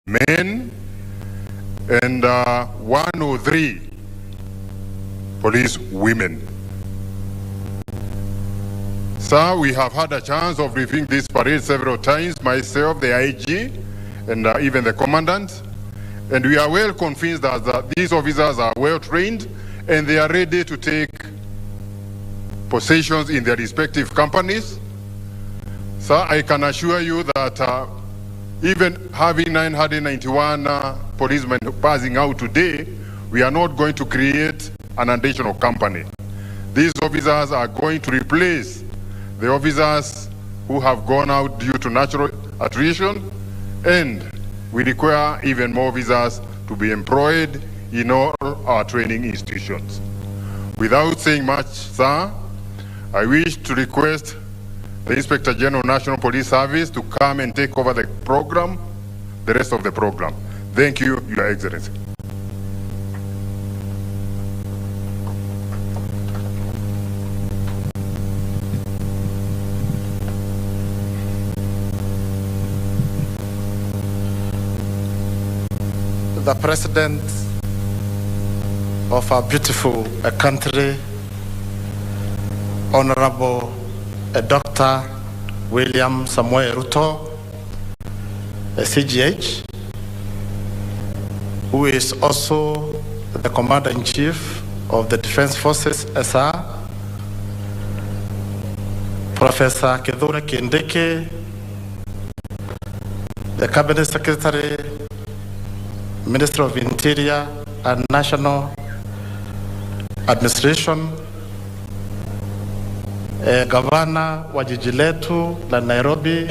men and 103 police women. Sir, we have had a chance of reviewing this parade several times, myself, the IG, and even the commandant. And we are well convinced that these officers are well trained and they are ready to take positions in their respective companies. Sir, I can assure you that even having 991 policemen passing out today, we are not going to create an additional company. These officers are going to replace the officers who have gone out due to natural attrition, and we require even more officers to be employed in all our training institutions. Without saying much, sir, I wish to request the Inspector General National Police Service to come and take over the program, the rest of the program. Thank you, Your Excellency. The President of our beautiful country, Honorable Dr. William Samuel Ruto, CGH, who is also the Commander-in-Chief of the Defense Forces, SR, Professor Kithure Kindiki, the Cabinet Secretary, Minister of Interior and National Administration, Governor wa jiji letu la Nairobi,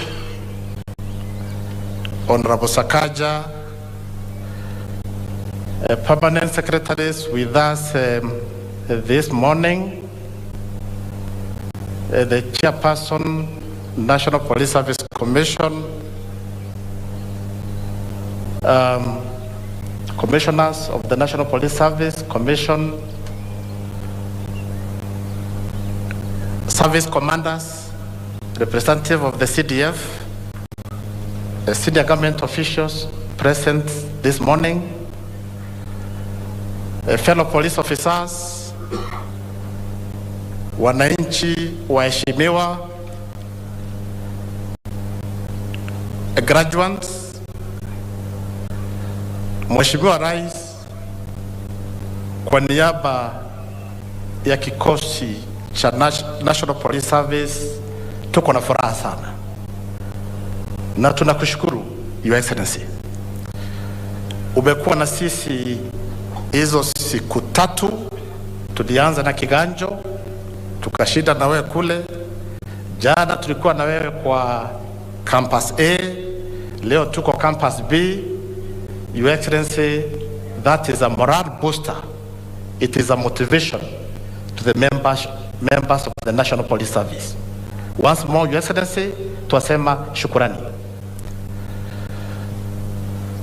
Honorable Sakaja, permanent secretaries with us this morning, the Chairperson, National Police Service Commission, commissioners of the National Police Service Commission, service commanders, representative of the CDF, senior government officials present this morning, fellow police officers, wananchi waheshimiwa, graduates, Mheshimiwa Rais, kwa niaba ya kikosi cha National Police Service, tuko na furaha sana na tunakushukuru Your Excellency. Umekuwa na sisi hizo siku tatu. Tulianza na Kiganjo, tukashinda na wewe kule. Jana tulikuwa na wewe kwa campus A, leo tuko campus B. Your Excellency, that is a morale booster. It is a motivation to the members of the National Police Service. Once more, Your Excellency, tuasema shukurani.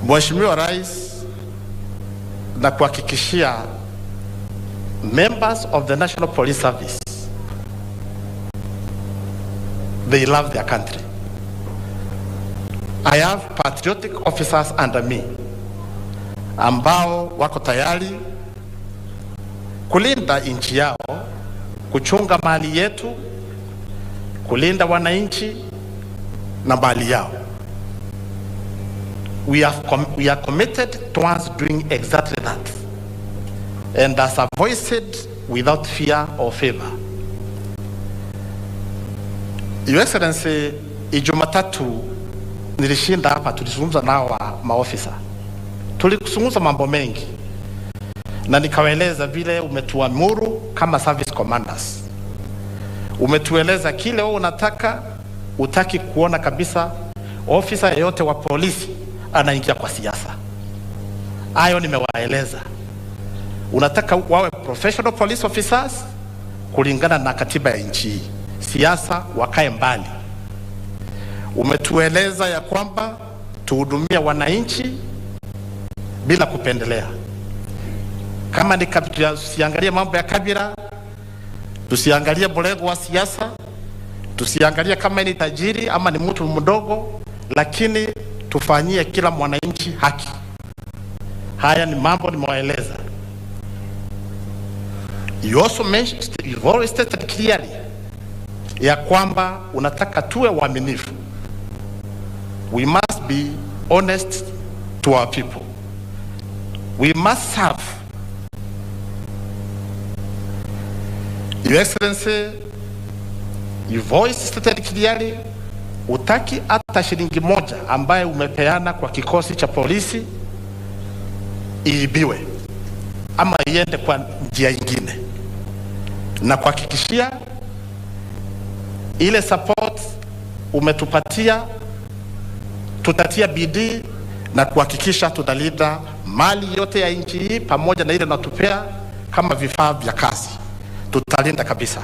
Mheshimiwa Rais, na kuhakikishia members of the National Police Service, they love their country. I have patriotic officers under me ambao wako tayari kulinda nchi yao, kuchunga mali yetu, kulinda wananchi na mali yao. We are committed towards doing exactly that, and as I voiced, without fear or favor. Your Excellency, Ijumatatu nilishinda hapa, tulizungumza nao maofisa, tulizungumza mambo mengi na nikawaeleza vile umetuamuru kama service commanders. Umetueleza kile wewe unataka, utaki kuona kabisa ofisa yeyote wa polisi anaingia kwa siasa. Hayo nimewaeleza. Unataka wawe professional police officers kulingana na katiba ya nchi. Siasa wakae mbali. Umetueleza ya kwamba tuhudumia wananchi bila kupendelea. Kama ni tusiangalie mambo ya kabila, tusiangalie mlengo wa siasa, tusiangalie kama ni tajiri ama ni mtu mdogo, lakini tufanyie kila mwananchi haki. Haya ni mambo nimewaeleza. You've always stated clearly ya kwamba unataka tuwe waaminifu. We must be honest to our people. We must serve. Your Excellency, you've always stated clearly, utaki hata shilingi moja ambaye umepeana kwa kikosi cha polisi iibiwe ama iende kwa njia nyingine, na kuhakikishia ile support umetupatia, tutatia bidii na kuhakikisha tunalinda mali yote ya nchi hii pamoja na ile natupea kama vifaa vya kazi, tutalinda kabisa.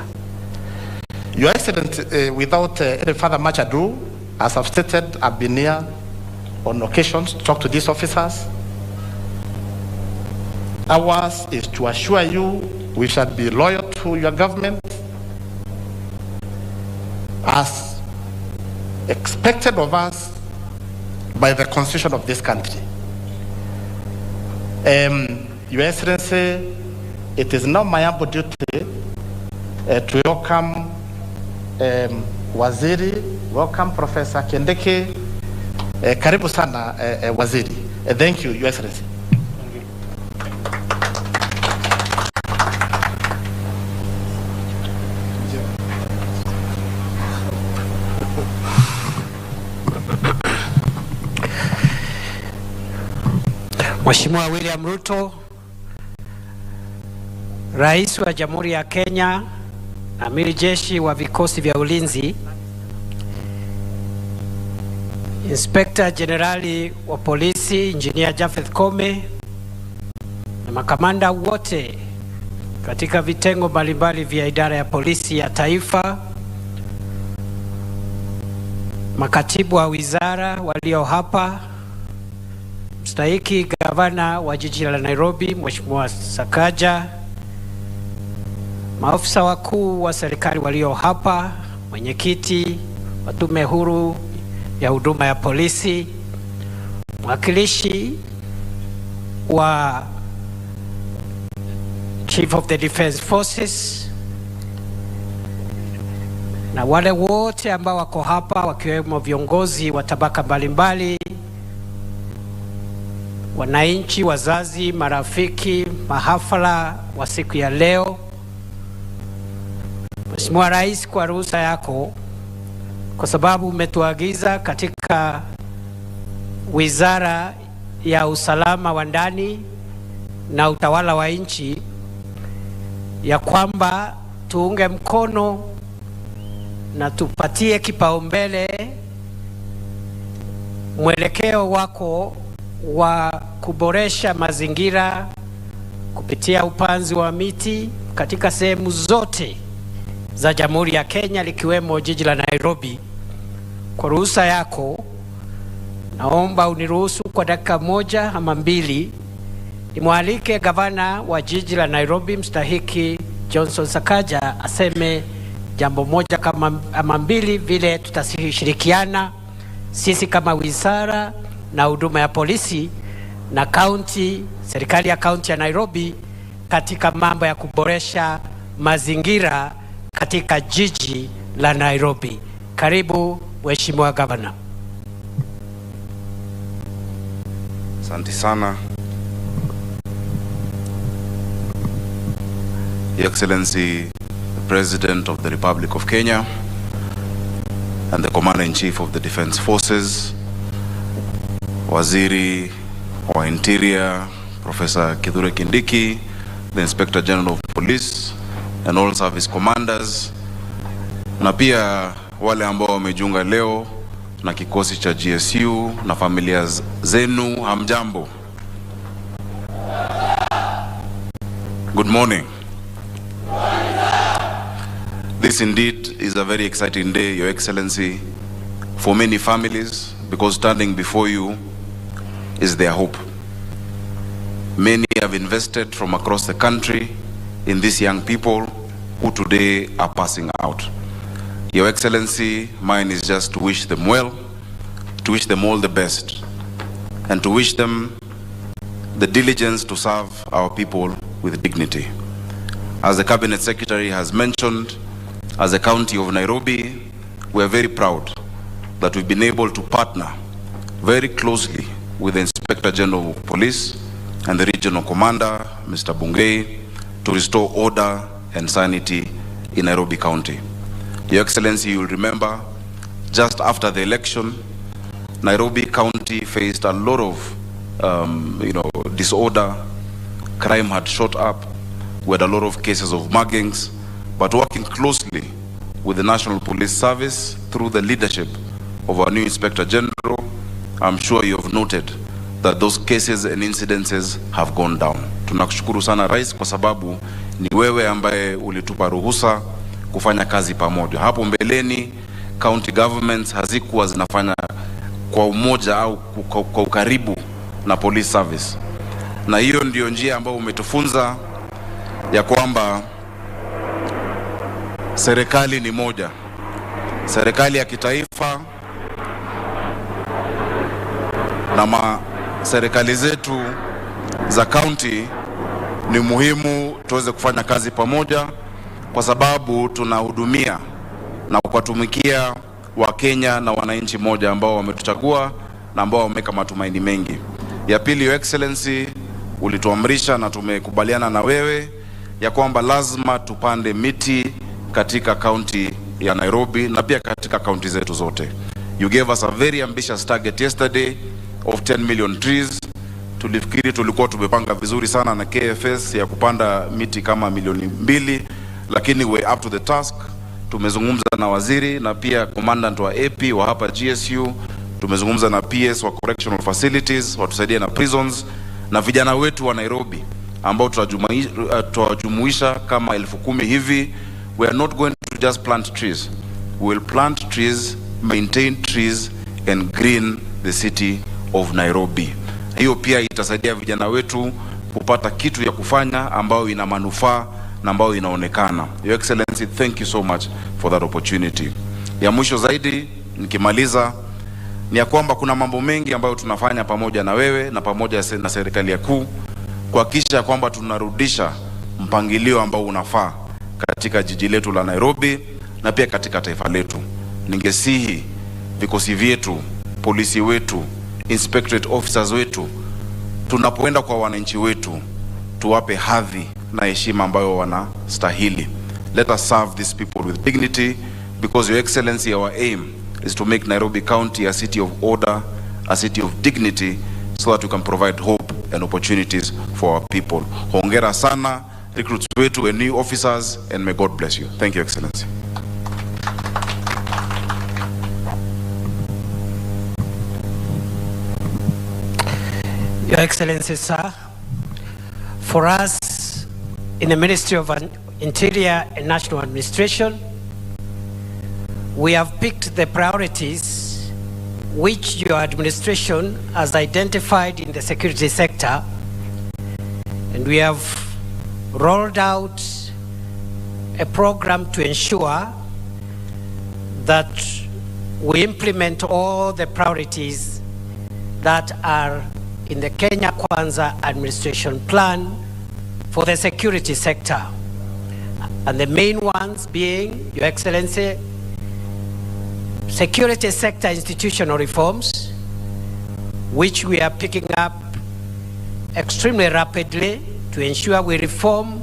Your Excellency, without any further much ado, as I've stated, I've been here on occasions to talk to these officers. Ours is to assure you we shall be loyal to your government as expected of us by the constitution of this country. Your Excellency, it is now my humble duty to welcome Waziri. Welcome Professor Kindiki. Karibu sana Waziri. Thank you, Your Excellency. Mheshimiwa William Ruto, Rais wa Jamhuri ya Kenya, Amiri Jeshi wa Vikosi vya Ulinzi, Inspector Generali wa Polisi Engineer Japheth Kome, na makamanda wote katika vitengo mbalimbali vya idara ya polisi ya taifa, makatibu wa wizara walio hapa, mstahiki gavana wa jiji la Nairobi Mheshimiwa Sakaja, maafisa wakuu wa serikali walio hapa, mwenyekiti wa tume huru ya huduma ya polisi, mwakilishi wa Chief of the Defense Forces, na wale wote ambao wako hapa wakiwemo viongozi wa tabaka mbalimbali, wananchi, wazazi, marafiki, mahafala wa siku ya leo. Mheshimiwa Rais, kwa ruhusa yako, kwa sababu umetuagiza katika Wizara ya Usalama wa Ndani na Utawala wa Nchi ya kwamba tuunge mkono na tupatie kipaumbele mwelekeo wako wa kuboresha mazingira kupitia upanzi wa miti katika sehemu zote za Jamhuri ya Kenya likiwemo jiji la Nairobi. Kwa ruhusa yako, naomba uniruhusu kwa dakika moja ama mbili nimwalike gavana wa jiji la Nairobi mstahiki Johnson Sakaja aseme jambo moja kama ama mbili, vile tutashirikiana sisi kama wizara na huduma ya polisi na county, serikali ya county ya Nairobi katika mambo ya kuboresha mazingira katika jiji la Nairobi. Karibu Mheshimiwa Gavana. Asante sana. Your Excellency, the President of the Republic of Kenya and the Commander-in-Chief of the Defense Forces, Waziri wa Interior, Professor Kithure Kindiki, the Inspector General of Police and all service commanders, na pia wale ambao wamejiunga leo na kikosi cha GSU na familia zenu, hamjambo. Good morning. This indeed is a very exciting day, Your Excellency, for many families, because standing before you is their hope. Many have invested from across the country in these young people who today are passing out. Your Excellency, mine is just to wish them well, to wish them all the best and to wish them the diligence to serve our people with dignity. As the Cabinet Secretary has mentioned, as the County of Nairobi, we are very proud that we've been able to partner very closely with the Inspector General of Police and the Regional Commander, Mr. Bungei, to restore order and sanity in Nairobi County. Your Excellency, you will remember, just after the election, Nairobi County faced a lot of disorder. Crime had shot up. We had a lot of cases of muggings, but working closely with the National Police Service through the leadership of our new Inspector General, I'm sure you have noted that those cases and incidences have gone down. Tunakushukuru sana Rais, kwa sababu ni wewe ambaye ulitupa ruhusa kufanya kazi pamoja. Hapo mbeleni county governments hazikuwa zinafanya kwa umoja au kwa ukaribu na police service, na hiyo ndio njia ambayo umetufunza ya kwamba serikali ni moja, serikali ya kitaifa na serikali zetu za county. Ni muhimu tuweze kufanya kazi pamoja, kwa sababu tunahudumia na kuwatumikia Wakenya na wananchi moja ambao wametuchagua na ambao wameka matumaini mengi. Ya pili, Your Excellency, ulituamrisha na tumekubaliana na wewe ya kwamba lazima tupande miti katika county ya Nairobi na pia katika county zetu zote. You gave us a very ambitious target yesterday of 10 million trees. Tulifikiri tulikuwa tumepanga vizuri sana na KFS ya kupanda miti kama milioni 2, lakini we up to the task. Tumezungumza na waziri na pia commandant wa AP wa hapa GSU, tumezungumza na PS wa correctional facilities watusaidie na prisons, na vijana wetu wa Nairobi ambao tutajumuisha kama 10,000 hivi. We are not going to just plant trees. We will plant trees, maintain trees and green the city of Nairobi. Hiyo pia itasaidia vijana wetu kupata kitu ya kufanya ambao ina manufaa na ambao inaonekana. Your Excellency, thank you so much for that opportunity. Ya mwisho zaidi nikimaliza ni ya kwamba kuna mambo mengi ambayo tunafanya pamoja na wewe na pamoja na serikali ya kuu kuhakikisha kwamba tunarudisha mpangilio ambao unafaa katika jiji letu la Nairobi na pia katika taifa letu. Ningesihi vikosi vyetu, polisi wetu, inspectorate officers wetu, tunapoenda kwa wananchi wetu, tuwape hadhi na heshima ambayo wanastahili. Let us serve these people with dignity, because Your Excellency, our aim is to make Nairobi County a city of order, a city of dignity, so that we can provide hope and opportunities for our people. Hongera sana recruits wetu and new officers, and may God bless you. Thank you, Excellency. Your Excellency, sir, for us in the Ministry of Interior and National Administration, we have picked the priorities which your administration has identified in the security sector, and we have rolled out a program to ensure that we implement all the priorities that are in the Kenya Kwanza administration plan for the security sector. And the main ones being, Your Excellency, security sector institutional reforms, which we are picking up extremely rapidly to ensure we reform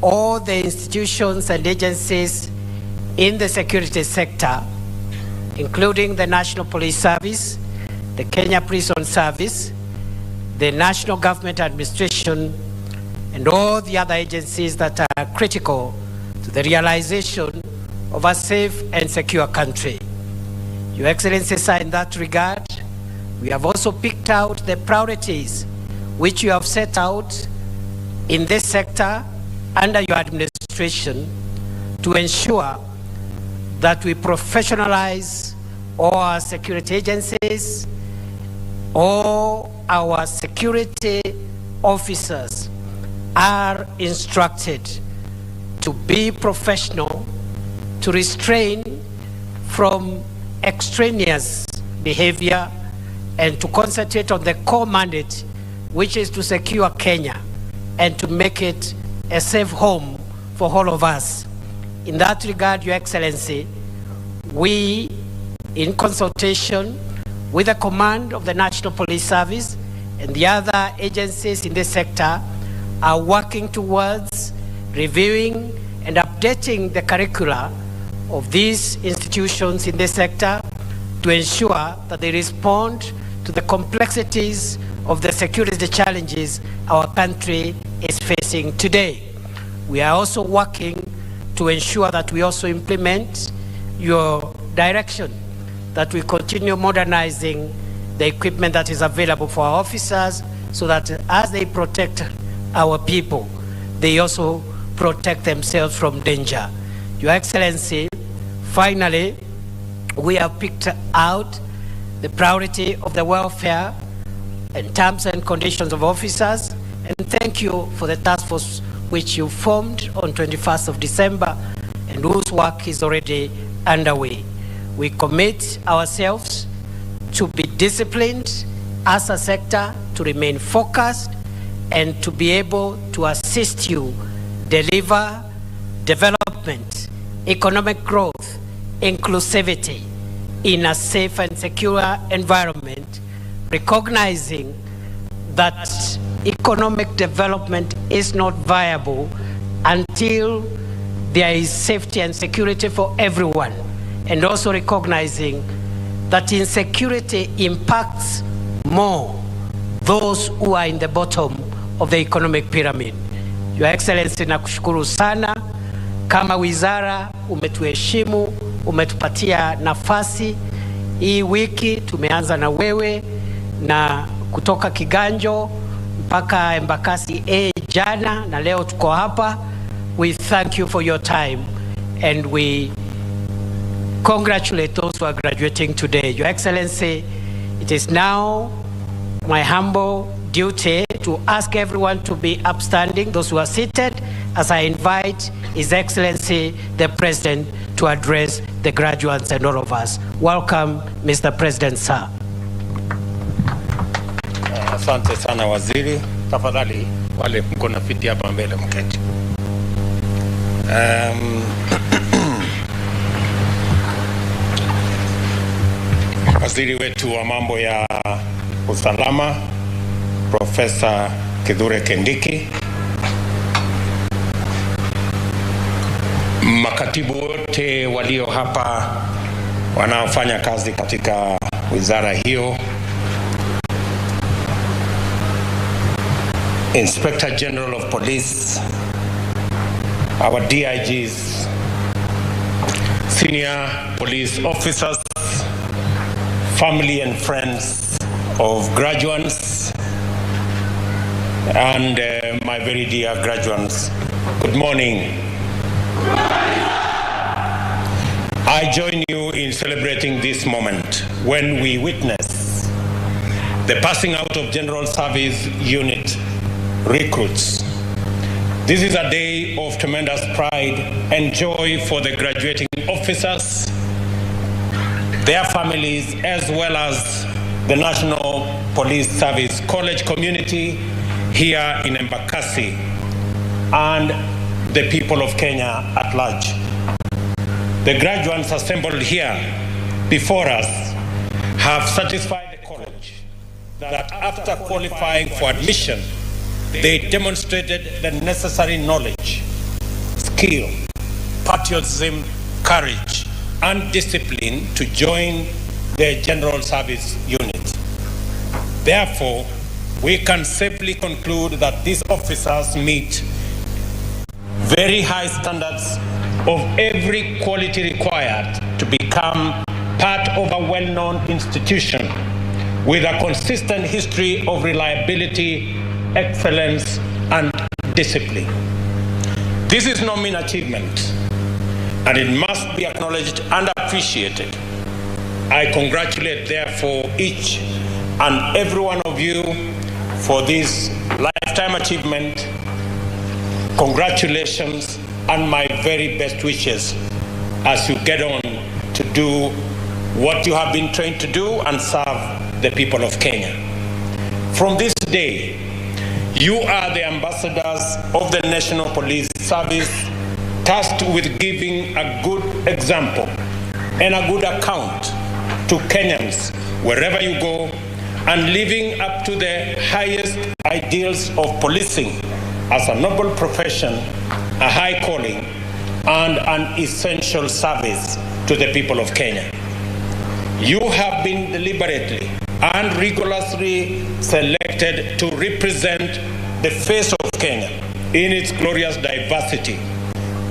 all the institutions and agencies in the security sector, including the National Police Service, the Kenya Prison Service, the National Government Administration, and all the other agencies that are critical to the realization of a safe and secure country. Your Excellency, sir, in that regard, we have also picked out the priorities which you have set out in this sector under your administration to ensure that we professionalize all our security agencies, all our security officers are instructed to be professional, to restrain from extraneous behavior, and to concentrate on the core mandate, which is to secure Kenya and to make it a safe home for all of us. In that regard, Your Excellency, we, in consultation with the command of the National Police Service and the other agencies in this sector, are working towards reviewing and updating the curricula of these institutions in this sector to ensure that they respond to the complexities of the security challenges our country is facing today. We are also working to ensure that we also implement your direction, that we continue modernizing the equipment that is available for our officers, so that as they protect our people, they also protect themselves from danger. Your Excellency, finally, we have picked out the priority of the welfare and terms and conditions of officers, and thank you for the task force which you formed on 21st of December and whose work is already underway. We commit ourselves to be disciplined as a sector, to remain focused, and to be able to assist you deliver development, economic growth, inclusivity in a safe and secure environment, recognizing that economic development is not viable until there is safety and security for everyone, and also recognizing that insecurity impacts more those who are in the bottom of the economic pyramid. Your Excellency, nakushukuru sana. Kama wizara umetuheshimu, umetupatia nafasi. Hii wiki tumeanza na wewe, na kutoka Kiganjo mpaka Embakasi jana, na leo tuko hapa. We thank you for your time and we congratulate those who are graduating today. Your Excellency, it is now my humble duty to ask everyone to be upstanding, those who are seated, as I invite His Excellency the President to address the graduates and all of us. Welcome, Mr. President, sir. Asante sana waziri. Tafadhali wale mko na fiti hapa mbele mketi. Waziri wetu wa mambo ya usalama Profesa KISII Kindiki, makatibu wote walio hapa wanaofanya kazi katika wizara hiyo, Inspector General of Police, our DIGs, senior police officers, family and friends of graduates, and my very dear graduates, good morning. I join you in celebrating this moment when we witness the passing out of General Service Unit recruits. This is a day of tremendous pride and joy for the graduating officers, their families, as well as the National Police Service College community here in Embakasi and the people of Kenya at large. The graduates assembled here before us have satisfied the college that after qualifying for admission, they demonstrated the necessary knowledge, skill, patriotism, courage, and discipline to join the General Service Unit. Therefore, we can safely conclude that these officers meet very high standards of every quality required to become part of a well-known institution with a consistent history of reliability, excellence, and discipline. This is no mean achievement, and it must be acknowledged and appreciated. I congratulate, therefore, each and every one of you for this lifetime achievement. Congratulations and my very best wishes as you get on to do what you have been trained to do and serve the people of Kenya. From this day, you are the ambassadors of the National Police Service, tasked with giving a good example and a good account to Kenyans wherever you go, and living up to the highest ideals of policing as a noble profession, a high calling, and an essential service to the people of Kenya. You have been deliberately and rigorously selected to represent the face of Kenya in its glorious diversity,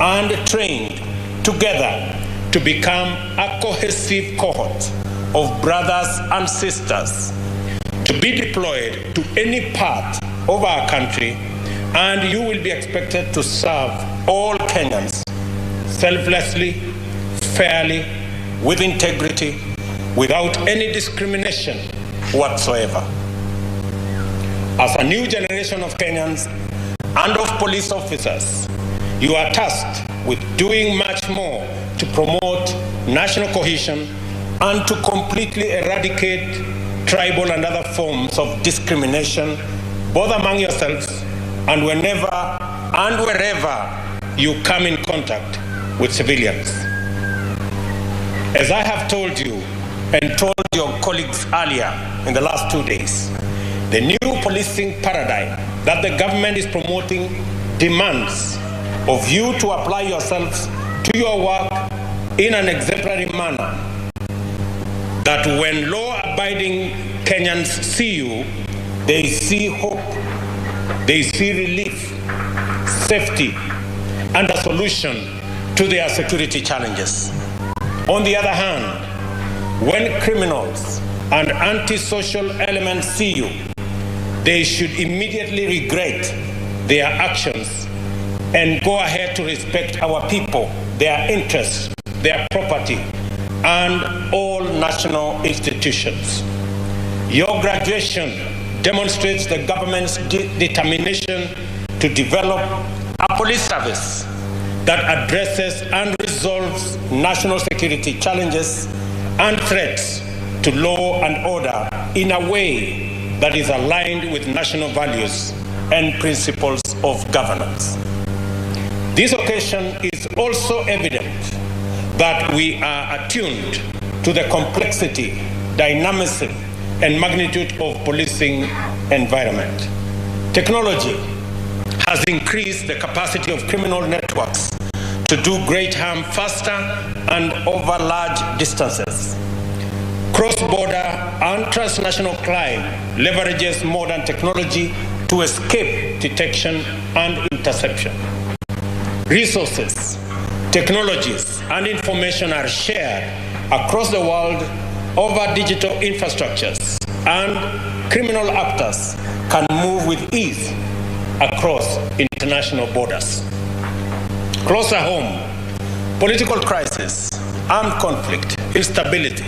and trained together to become a cohesive cohort of brothers and sisters to be deployed to any part of our country, and you will be expected to serve all Kenyans selflessly, fairly, with integrity, without any discrimination whatsoever. As a new generation of Kenyans and of police officers, you are tasked with doing much more to promote national cohesion and to completely eradicate tribal and other forms of discrimination, both among yourselves and whenever and wherever you come in contact with civilians. As I have told you and told your colleagues earlier in the last 2 days, the new policing paradigm that the government is promoting demands of you to apply yourselves to your work in an exemplary manner, that when law-abiding Kenyans see you, they see hope, they see relief, safety, and a solution to their security challenges. On the other hand, when criminals and antisocial elements see you, they should immediately regret their actions and go ahead to respect our people, their interests, their property, and all national institutions. Your graduation demonstrates the government's determination to develop a police service that addresses and resolves national security challenges and threats to law and order in a way that is aligned with national values and principles of governance. This occasion is also evident that we are attuned to the complexity, dynamism, and magnitude of policing environment. Technology has increased the capacity of criminal networks to do great harm faster and over large distances. Cross-border and transnational crime leverages modern technology to escape detection and interception. Resources, technologies, and information are shared across the world over digital infrastructures, and criminal actors can move with ease across international borders. Closer home, political crisis, armed conflict, instability,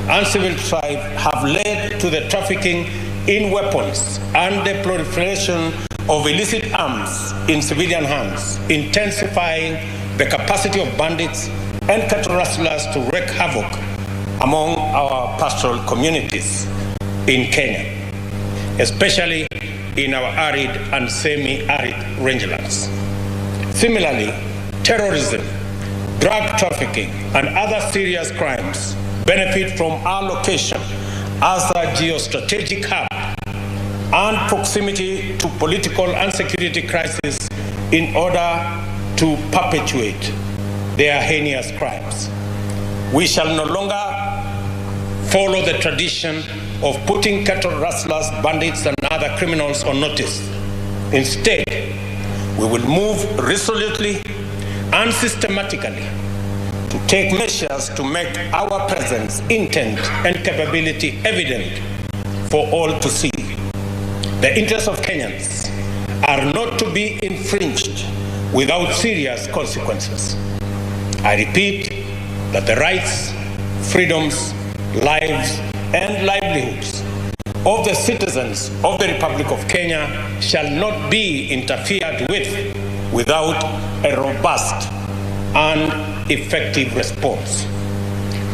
and civil strife have led to the trafficking in weapons and the proliferation of illicit arms in civilian hands, intensifying the capacity of bandits and cattle rustlers to wreak havoc among our pastoral communities in Kenya, especially in our arid and semi-arid rangelands. Similarly, terrorism, drug trafficking, and other serious crimes benefit from our location as a geostrategic hub and proximity to political and security crises in order to perpetuate their heinous crimes. We shall no longer follow the tradition of putting cattle rustlers, bandits, and other criminals on notice. Instead, we will move resolutely and systematically to take measures to make our presence, intent, and capability evident for all to see. The interests of Kenyans are not to be infringed without serious consequences. I repeat that the rights, freedoms, lives, and livelihoods of the citizens of the Republic of Kenya shall not be interfered with without a robust and effective response.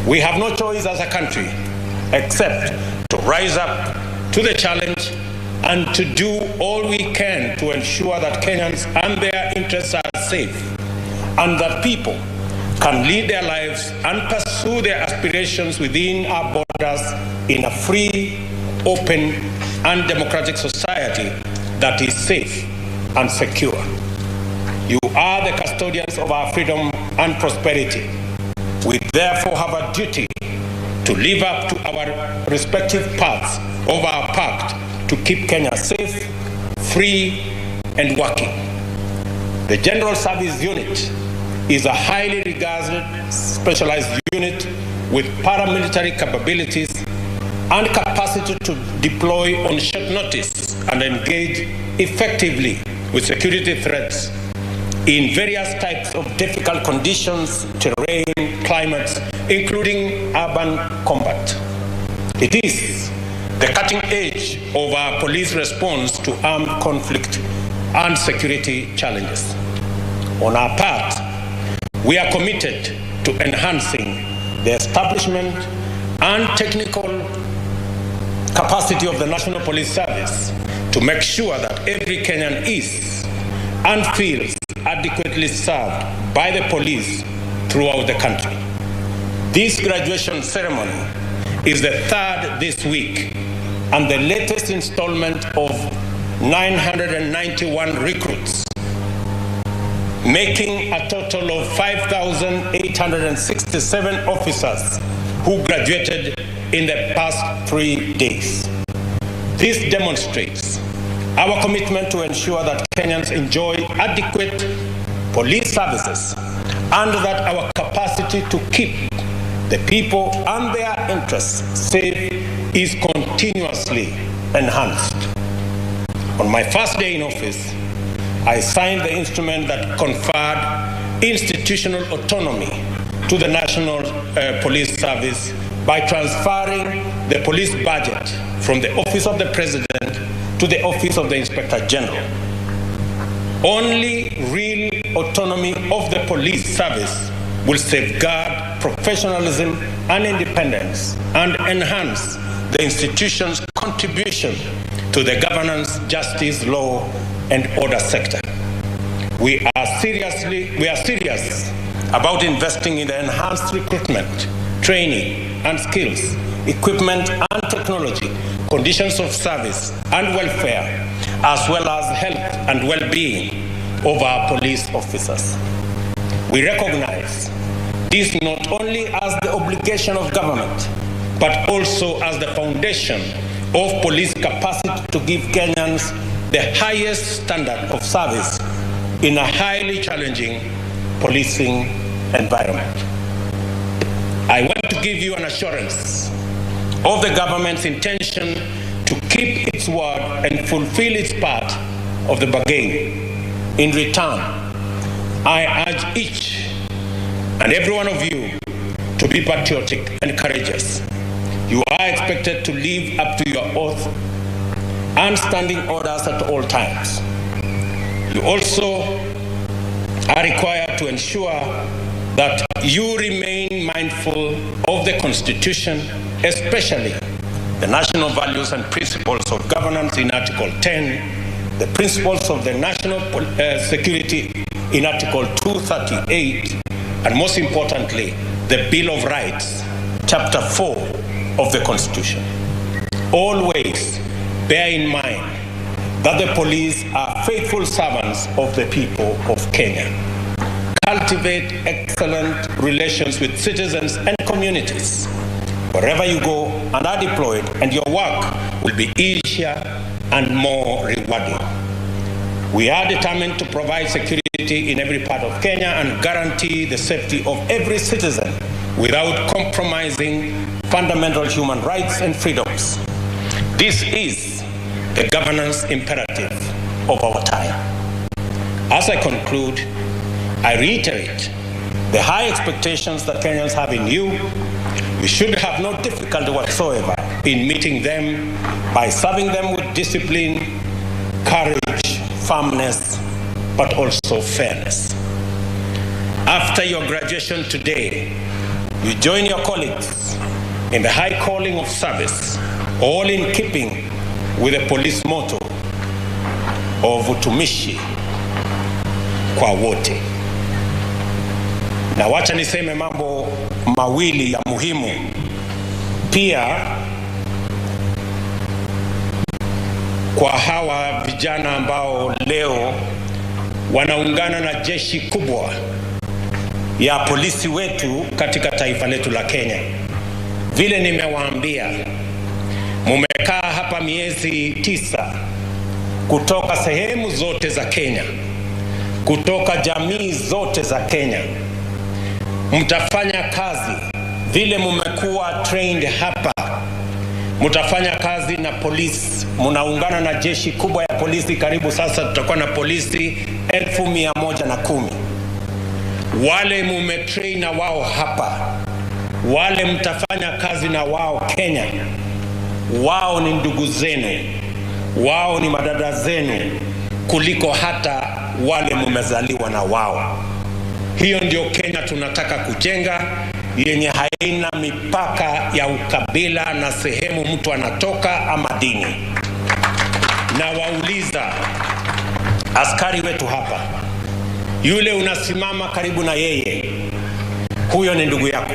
We have no choice as a country except to rise up to the challenge and to do all we can to ensure that Kenyans and their interests are safe and that people can lead their lives and pursue their aspirations within our borders in a free, open, and democratic society that is safe and secure. You are the custodians of our freedom and prosperity. We therefore have a duty to live up to our respective parts of our pact to keep Kenya safe, free, and working. The General Service Unit is a highly regarded specialized unit with paramilitary capabilities and capacity to deploy on short notice and engage effectively with security threats in various types of difficult conditions, terrain, climates, including urban combat. It is the cutting edge of our police response to armed conflict and security challenges. On our part, we are committed to enhancing the establishment and technical capacity of the National Police Service to make sure that every Kenyan is and feels adequately served by the police throughout the country. This graduation ceremony is the third this week and the latest installment of 991 recruits, making a total of 5,867 officers who graduated in the past 3 days. This demonstrates our commitment to ensure that Kenyans enjoy adequate police services and that our capacity to keep the people and their interests safe is continuously enhanced. On my first day in office, I signed the instrument that conferred institutional autonomy to the National Police Service by transferring the police budget from the Office of the President to the Office of the Inspector General. Only real autonomy of the police service will safeguard professionalism and independence and enhance the institution's contribution to the governance, justice, law, and order sector. We are serious about investing in the enhanced recruitment, training and skills, equipment and technology, conditions of service and welfare, as well as health and well-being of our police officers. We recognize this not only as the obligation of government, but also as the foundation of police capacity to give Kenyans the highest standard of service in a highly challenging policing environment. I want to give you an assurance of the government's intention to keep its word and fulfill its part of the bargain. In return, I urge each and every one of you to be patriotic and courageous. You are expected to live up to your oath and standing orders at all times. You also are required to ensure that you remain mindful of the Constitution, especially the national values and principles of governance in Article 10, the principles of the national security in Article 238, and most importantly, the Bill of Rights, Chapter 4 of the Constitution. Always bear in mind that the police are faithful servants of the people of Kenya. Cultivate excellent relations with citizens and communities wherever you go and are deployed, and your work will be easier and more rewarding. We are determined to provide security in every part of Kenya and guarantee the safety of every citizen without compromising fundamental human rights and freedoms. This is the governance imperative of our time. As I conclude, I reiterate the high expectations that Kenyans have in you. You should have no difficulty whatsoever in meeting them by serving them with discipline, courage, firmness, but also fairness. After your graduation today, you join your colleagues in the high calling of service, all in keeping with the police motto of utumishi kwa wote. Na wacha niseme mambo mawili ya muhimu pia kwa hawa vijana ambao leo wanaungana na jeshi kubwa ya polisi wetu katika taifa letu la Kenya. Vile nimewaambia, mumekaa hapa miezi 9 kutoka sehemu zote za Kenya, kutoka jamii zote za Kenya. Mtafanya kazi vile mumekuwa trained hapa. Mtafanya kazi na polisi, munaungana na jeshi kubwa ya polisi. Karibu sasa tutakuwa na polisi 1110. Wale mumetrain na wao hapa, wale mtafanya kazi na wao Kenya, wao ni ndugu zenu, wao ni madada zenu kuliko hata wale mumezaliwa na wao. Hiyo ndio Kenya tunataka kujenga, yenye haina mipaka ya ukabila na sehemu mtu anatoka ama dini. Na wauliza askari wetu hapa, yule unasimama karibu na yeye, huyo ni ndugu yako.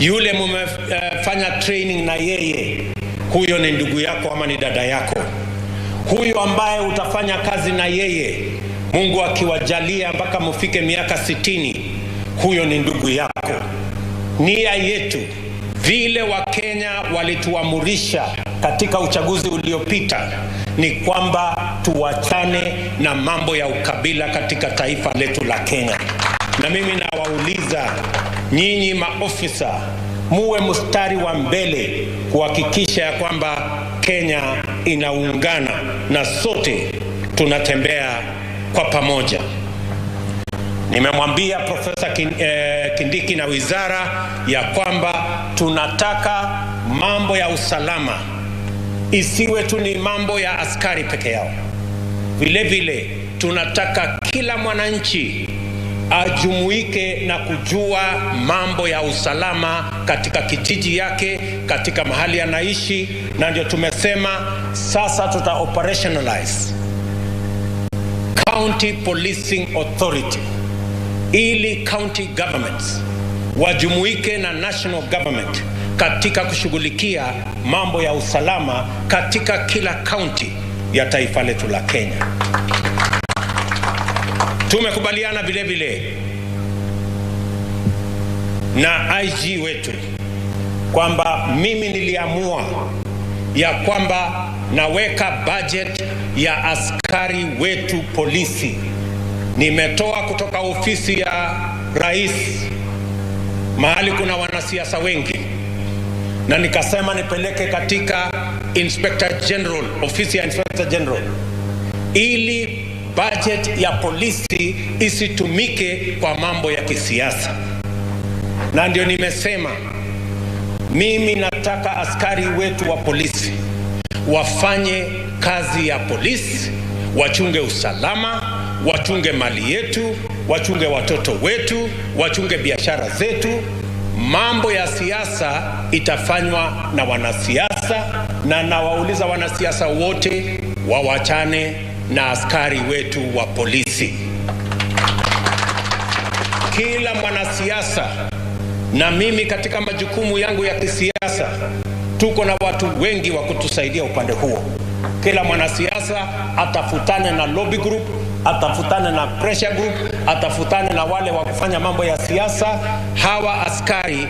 Yule mumefanya training na yeye, huyo ni ndugu yako ama ni dada yako. Huyo ambaye utafanya kazi na yeye, Mungu akiwajalia mpaka mufike miaka 60, huyo ni ndugu yako. Nia yetu, vile Wakenya walituamurisha katika uchaguzi uliopita, ni kwamba tuwachane na mambo ya ukabila katika taifa letu la Kenya. Na mimi nawauliza nyinyi maofisa, muwe mstari wa mbele kuhakikisha ya kwamba Kenya inaungana na sote tunatembea kwa pamoja. Nimemwambia Profesa Kindiki na wizara ya kwamba tunataka mambo ya usalama isiwe tu ni mambo ya askari peke yao. Vile vile tunataka kila mwananchi ajumuike na kujua mambo ya usalama katika kijiji yake, katika mahali anaishi. Na ndio tumesema sasa tuta operationalize County Policing Authority, ili county governments wajumuike na national government katika kushughulikia mambo ya usalama katika kila county ya taifa letu la Kenya. Tumekubaliana vile vile na IG wetu kwamba mimi niliamua ya kwamba naweka budget ya askari wetu polisi. Nimetoa kutoka ofisi ya rais, mahali kuna wanasiasa wengi, na nikasema nipeleke katika Inspector General, ofisi ya Inspector General, ili budget ya polisi isitumike kwa mambo ya kisiasa. Na ndio nimesema mimi nataka askari wetu wa polisi wafanye kazi ya polisi, wachunge usalama, wachunge mali yetu, wachunge watoto wetu, wachunge biashara zetu. Mambo ya siasa itafanywa na wanasiasa, na nawauliza wanasiasa wote wawachane na askari wetu wa polisi. Kila mwanasiasa, na mimi katika majukumu yangu ya kisiasa, tuko na watu wengi wa kutusaidia upande huo. Kila mwanasiasa atafutane na lobby group, atafutane na pressure group, atafutane na wale wa kufanya mambo ya siasa. Hawa askari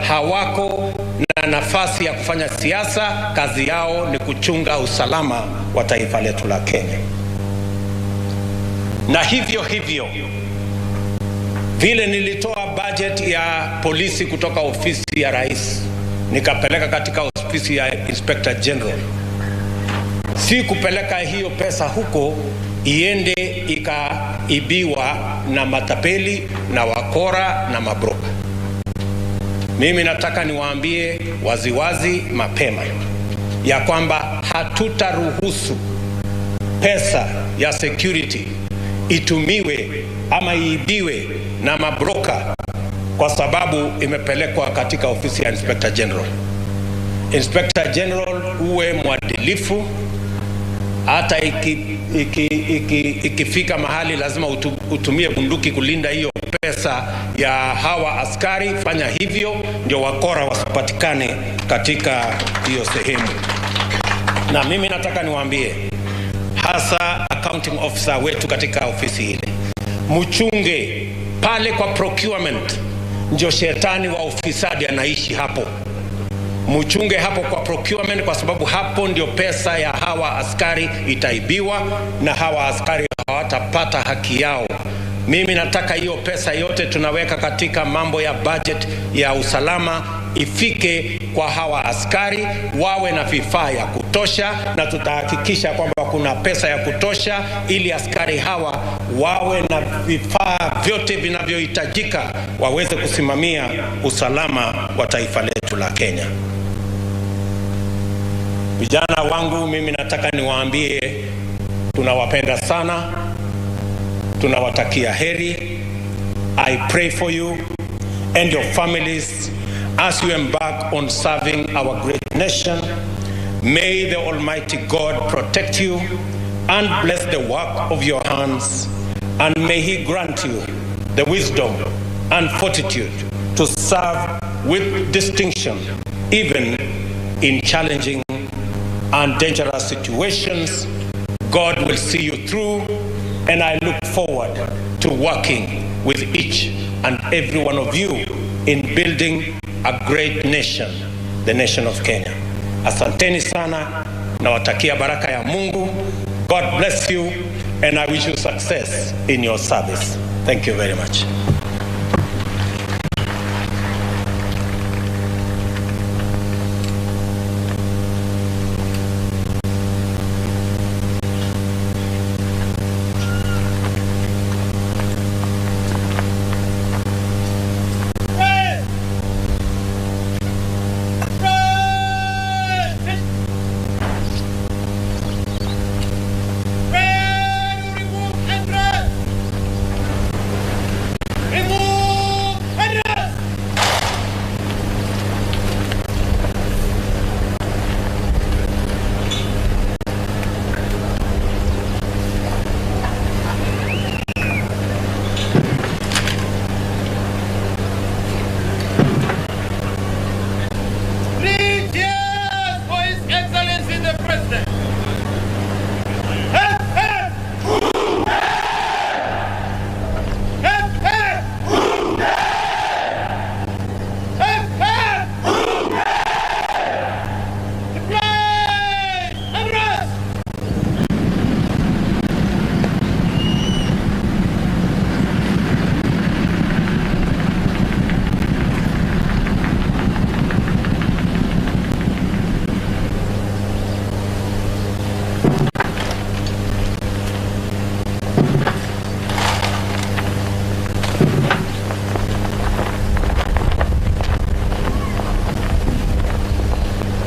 hawako na nafasi ya kufanya siasa, kazi yao ni kuchunga usalama wa taifa letu la Kenya. Na hivyo vile nilitoa budget ya polisi kutoka ofisi ya rais nikapeleka katika ofisi ya Inspector General, si kupeleka hiyo pesa huko iende ikaibiwa na matapeli na wakora na mabroka. Mimi nataka niwaambie waziwazi mapema ya kwamba hatutaruhusu pesa ya security itumiwe ama iibiwe na mabroka kwa sababu imepelekwa katika ofisi ya Inspector General. Inspector General uwe mwadilifu, hata ikifika mahali lazima utumie bunduki kulinda hiyo pesa ya hawa askari, fanya hivyo ndio wakora wasipatikane katika hiyo sehemu. Na mimi nataka niwaambie hasa accounting officer wetu katika ofisi ile, mchunge pale kwa procurement, ndio shetani wa ufisadi anaishi hapo. Mchunge hapo kwa procurement, kwa sababu hapo ndio pesa ya hawa askari itaibiwa na hawa askari hawatapata haki yao. Mimi nataka hiyo pesa yote tunaweka katika mambo ya budget ya usalama ifike kwa hawa askari, wawe na vifaa ya kutosha, na tutahakikisha kwamba kuna pesa ya kutosha ili askari hawa wawe na vifaa vyote vinavyohitajika waweze kusimamia usalama wa taifa letu la Kenya. Vijana wangu, mimi nataka niwaambie tunawapenda sana, tunawatakia heri. I pray for you and your families as you embark on serving our great nation. May the Almighty God protect you and bless the work of your hands, and may He grant you the wisdom and fortitude to serve with distinction, even in challenging and dangerous situations. God will see you through, and I look forward to working with each and every one of you in building a great nation, the nation of Kenya. Asanteni sana, nawatakia baraka ya Mungu. God bless you, and I wish you success in your service. Thank you very much.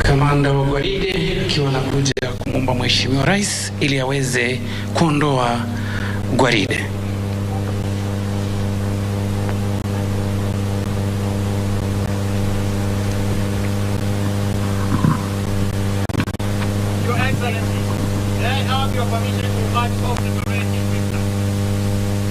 Kamanda wa gwaride akiwa anakuja kumwomba Mheshimiwa Rais ili aweze kuondoa gwaride. Your Excellency, I have your permission to march off the parade in Victor.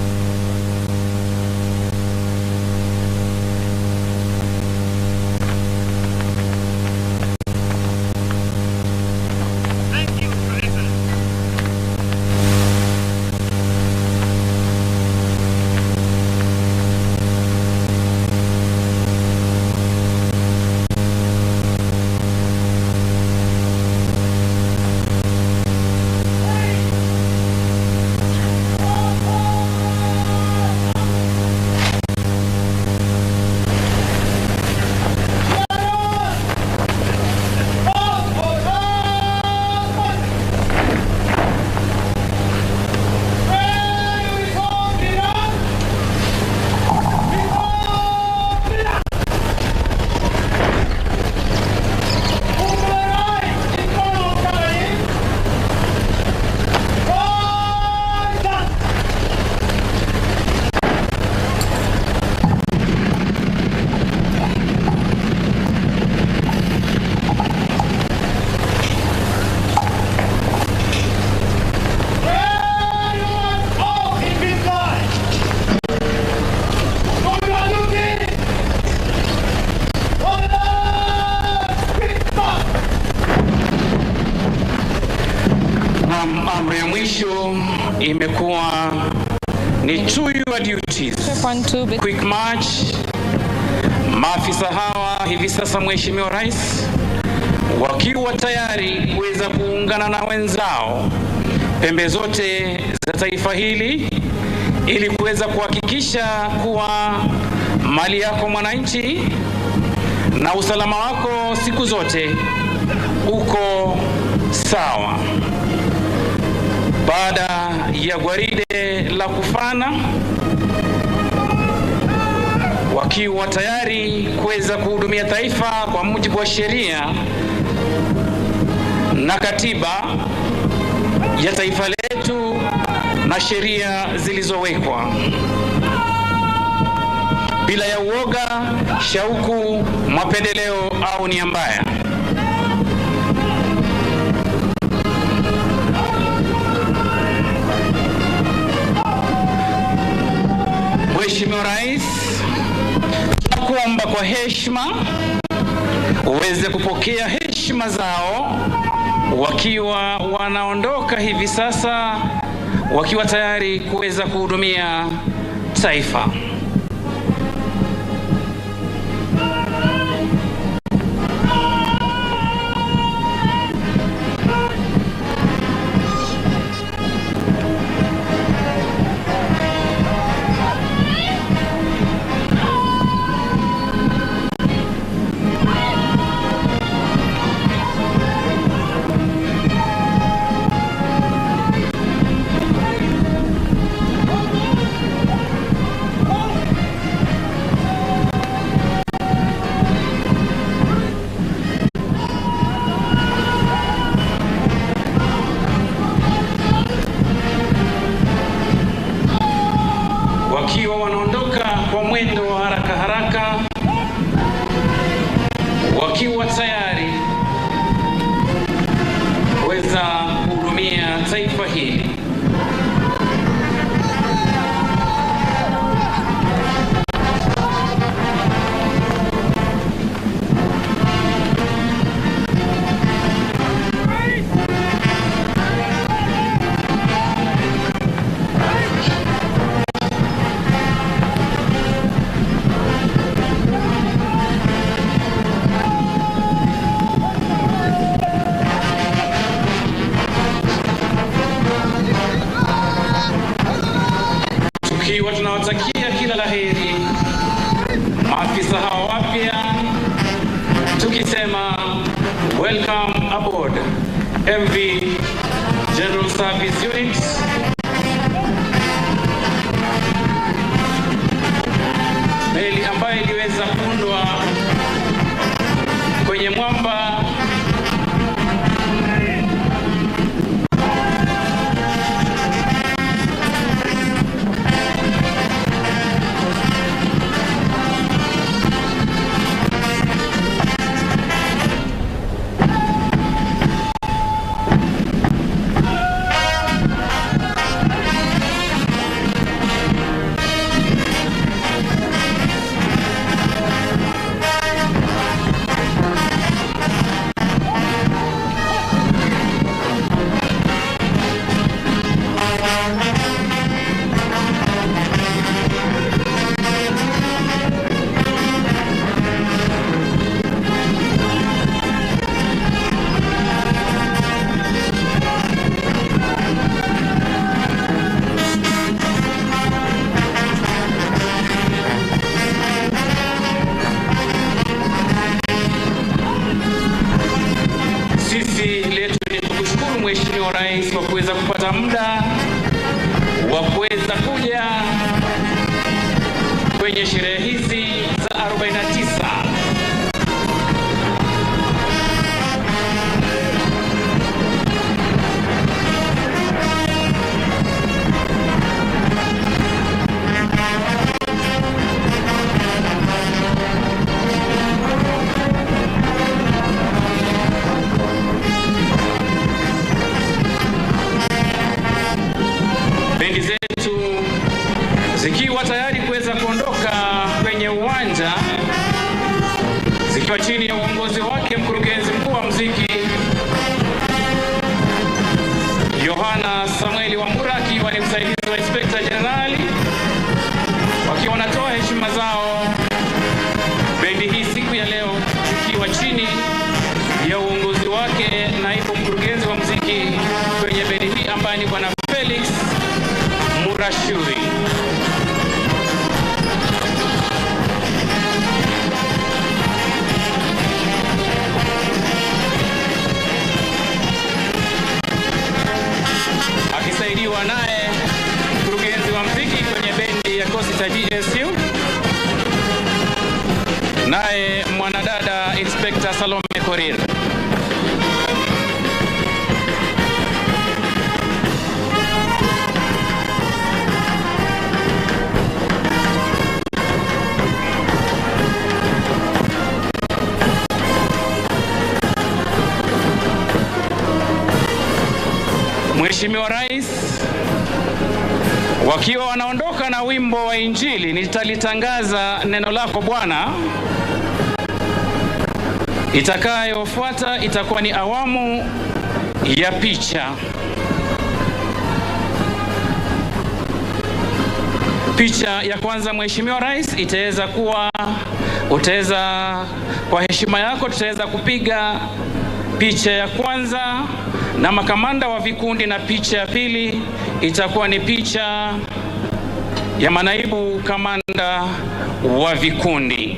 Thank you, Your Excellency. ni to your duties. Quick march. Maafisa hawa hivi sasa, Mheshimiwa Rais, wakiwa tayari kuweza kuungana na wenzao pembe zote za taifa hili ili kuweza kuhakikisha kuwa mali yako mwananchi na usalama wako siku zote uko sawa. Baada ya gwaride la kufana, wakiwa tayari kuweza kuhudumia taifa kwa mujibu wa sheria na katiba ya taifa letu na sheria zilizowekwa, bila ya uoga, shauku, mapendeleo au nia mbaya. Mheshimiwa Rais, tunakuomba kwa heshima uweze kupokea heshima zao wakiwa wanaondoka hivi sasa, wakiwa tayari kuweza kuhudumia taifa. Wakiwa wanaondoka kwa mwendo wa haraka, wakiwa tayari kuweza kuhudumia taifa hili. Tukiwa tunawatakia kila laheri maafisa hawa wapya, tukisema welcome aboard MV General Service Unit. Meli ambayo iliweza kuundwa kwenye mwamba Mheshimiwa Rais kwa kuweza kupata muda wa kuweza kuja kwenye sherehe hizi za 49. Bendi zetu zikiwa tayari kuweza kuondoka kwenye uwanja, zikiwa chini ya uongozi wake mkurugenzi mkuu wa muziki Yohana Samueli Wambura, akiwa ni msaidizi wa Inspector General wanatoa heshima zao bendi hii siku ya leo, ikiwa chini ya uongozi wake naibu mkurugenzi wa muziki kwenye bendi hii ambaye ni Bwana Felix Murashuri. Akisaidiwa naye mkurugenzi wa muziki kwenye bendi ya KISII GSU, naye mwanadada Inspector Salome Korir. Mheshimiwa Rais, wakiwa wanaondoka na wimbo wa Injili, nitalitangaza neno lako Bwana. Itakayofuata itakuwa ni awamu ya picha. Picha ya kwanza, Mheshimiwa Rais, kwa heshima yako tutaweza kupiga picha ya kwanza na makamanda wa vikundi, na picha ya pili itakuwa ni picha ya manaibu kamanda wa vikundi.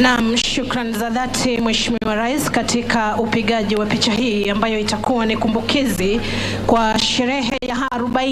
Naam, shukrani za dhati Mheshimiwa Rais katika upigaji wa picha hii ambayo itakuwa ni kumbukizi kwa sherehe ya 40